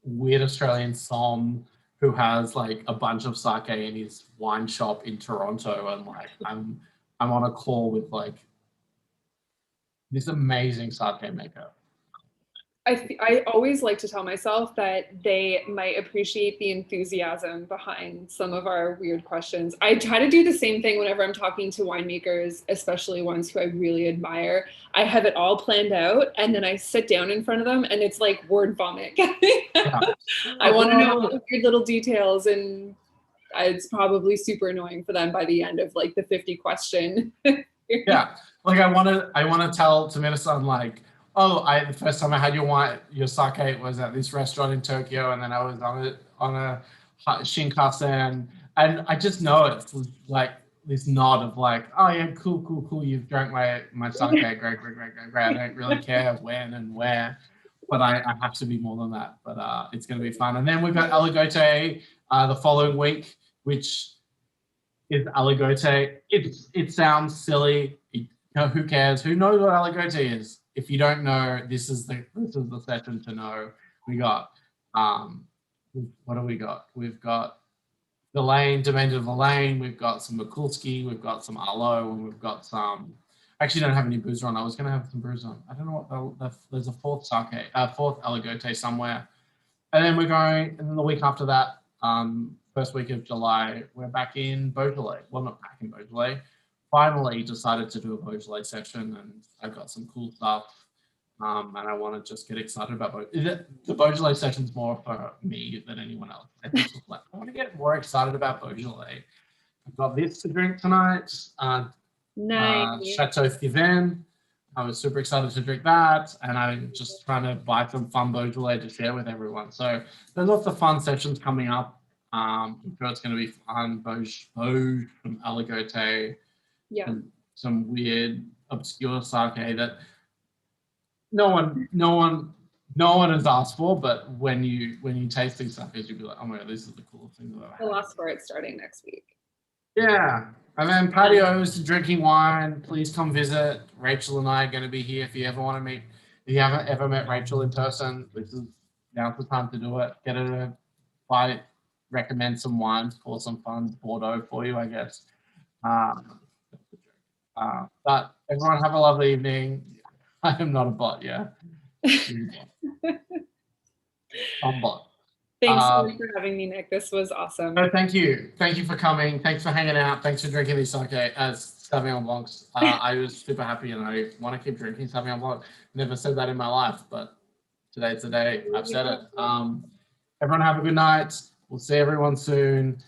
Australian som who has like a bunch of sake in his wine shop in Toronto, and like I'm on a call with like this amazing sake maker. I always like to tell myself that they might appreciate the enthusiasm behind some of our weird questions. I try to do the same thing whenever I'm talking to winemakers, especially ones who I really admire. I have it all planned out, and then I sit down in front of them, and it's like word vomit. Yeah. I want to know all the weird little details, and it's probably super annoying for them by the end of like the 50 question. Yeah, like I want to tell Tomita-san like, oh, the first time I had your sake was at this restaurant in Tokyo, and then I was on a Shinkansen, and I just know it's like this nod of like, oh yeah, cool. You've drank my sake, great. I don't really care when and where, but I have to be more than that. But it's going to be fun. And then we've got Aligote the following week, which is Aligote. It sounds silly. Who cares? Who knows what Aligote is? If you don't know, this is the session to know. We got what do we got? We've got Villain, Domaine de Villain. We've got some Mikulski. We've got some Arlo, and we've got some. I actually don't have any boozer on. I was going to have some boozer on. I don't know what there's a fourth Aligote somewhere. And then we're going, and then the week after that, first week of July, we're back in Beaujolais. Well, not back in Beaujolais. Finally decided to do a Beaujolais session, and I got some cool stuff, and I want to just get excited about the Beaujolais session's more for me than anyone else. I want to get more excited about Beaujolais. I've got this to drink tonight, nice. Chateau Thiven. I was super excited to drink that, and I'm just trying to buy some fun Beaujolais to share with everyone. So there's lots of fun sessions coming up. I'm sure it's going to be fun. Beauge from Aligote. Yeah. And some weird, obscure sake that no one has asked for, but when you taste these sakes, you'll be like, oh my god, this is the coolest thing that I've had. I'll ask for it starting next week. Yeah. And then patios to drinking wine. Please come visit. Rachel and I are going to be here if you ever want to meet. If you haven't ever met Rachel in person, this is now's the time to do it. Get her to recommend some wines, pour some fun Bordeaux for you, I guess. But everyone have a lovely evening. I am not a bot, yeah. Combo. Thanks so much for having me, Nick. This was awesome. No, thank you. Thank you for coming. Thanks for hanging out. Thanks for drinking these sake as Sauvignon Blancs. I was super happy and I want to keep drinking Sauvignon Blanc. Never said that in my life, but today's the day I've said it. Everyone have a good night. We'll see everyone soon.